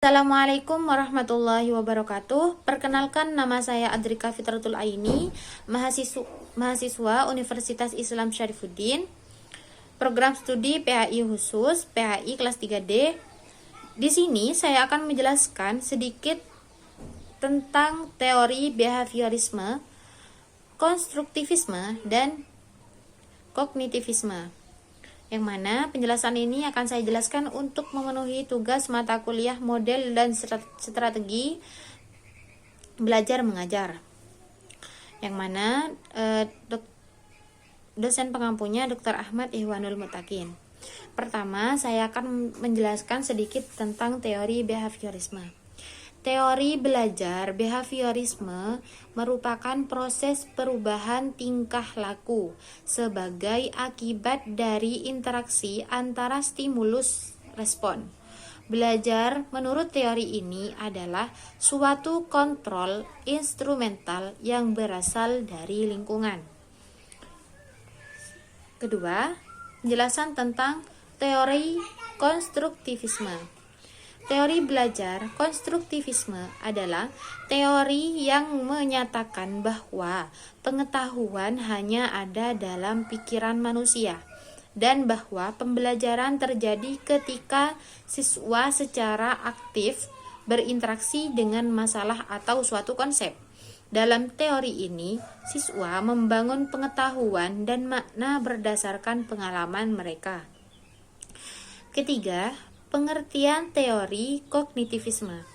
Assalamualaikum warahmatullahi wabarakatuh. Perkenalkan, nama saya Adrika Fitratul Aini, mahasiswa Universitas Islam Syarifuddin, program studi PHI khusus, PHI kelas 3D. Di sini saya akan menjelaskan sedikit tentang teori behaviorisme, konstruktivisme, dan kognitivisme, yang mana penjelasan ini akan saya jelaskan untuk memenuhi tugas mata kuliah model dan strategi belajar mengajar, yang mana dosen pengampunya Dr. Ahmad Ihwanul Mutakin. Pertama, saya akan menjelaskan sedikit tentang teori behaviorisme. Teori belajar behaviorisme merupakan proses perubahan tingkah laku sebagai akibat dari interaksi antara stimulus respon. Belajar menurut teori ini adalah suatu kontrol instrumental yang berasal dari lingkungan. Kedua, penjelasan tentang teori konstruktivisme. Teori belajar konstruktivisme adalah teori yang menyatakan bahwa pengetahuan hanya ada dalam pikiran manusia dan bahwa pembelajaran terjadi ketika siswa secara aktif berinteraksi dengan masalah atau suatu konsep. Dalam teori ini, siswa membangun pengetahuan dan makna berdasarkan pengalaman mereka. Ketiga, pengertian teori kognitivisme.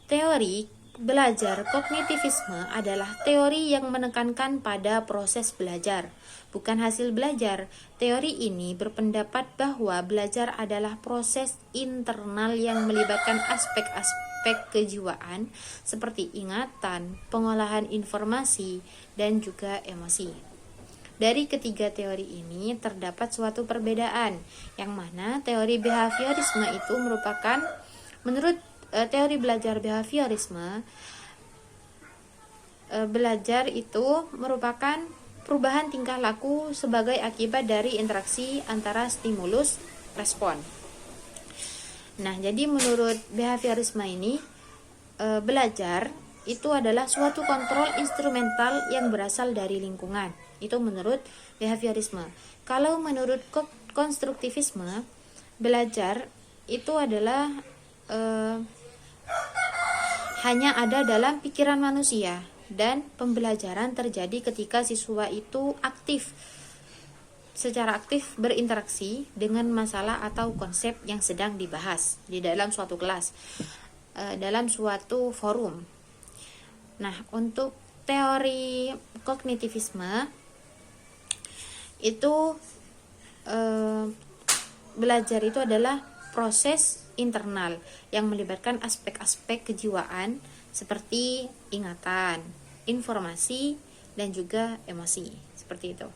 Teori belajar kognitivisme adalah teori yang menekankan pada proses belajar, bukan hasil belajar. Teori ini berpendapat bahwa belajar adalah proses internal yang melibatkan aspek-aspek kejiwaan seperti ingatan, pengolahan informasi, dan juga emosi. Dari ketiga teori ini terdapat suatu perbedaan, yang mana teori behaviorisme itu merupakan, menurut teori belajar behaviorisme, belajar itu merupakan perubahan tingkah laku sebagai akibat dari interaksi antara stimulus respon. Nah, jadi menurut behaviorisme ini, belajar itu adalah suatu kontrol instrumental yang berasal dari lingkungan. Itu menurut behaviorisme. Kalau menurut konstruktivisme, belajar itu adalah hanya ada dalam pikiran manusia dan pembelajaran terjadi ketika siswa itu secara aktif berinteraksi dengan masalah atau konsep yang sedang dibahas di dalam suatu kelas, dalam suatu forum. Nah, untuk teori kognitivisme itu belajar itu adalah proses internal yang melibatkan aspek-aspek kejiwaan seperti ingatan, informasi, dan juga emosi, seperti itu.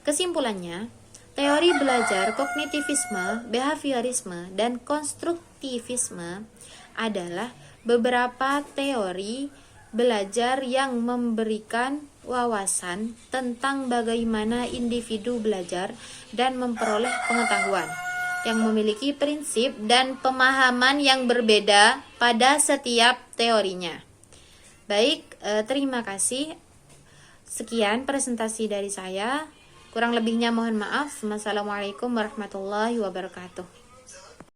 Kesimpulannya, teori belajar kognitivisme, behaviorisme, dan konstruktivisme adalah beberapa teori belajar yang memberikan wawasan tentang bagaimana individu belajar dan memperoleh pengetahuan, yang memiliki prinsip dan pemahaman yang berbeda pada setiap teorinya. Baik, terima kasih. Sekian presentasi dari saya. Kurang lebihnya mohon maaf. Wassalamualaikum warahmatullahi wabarakatuh.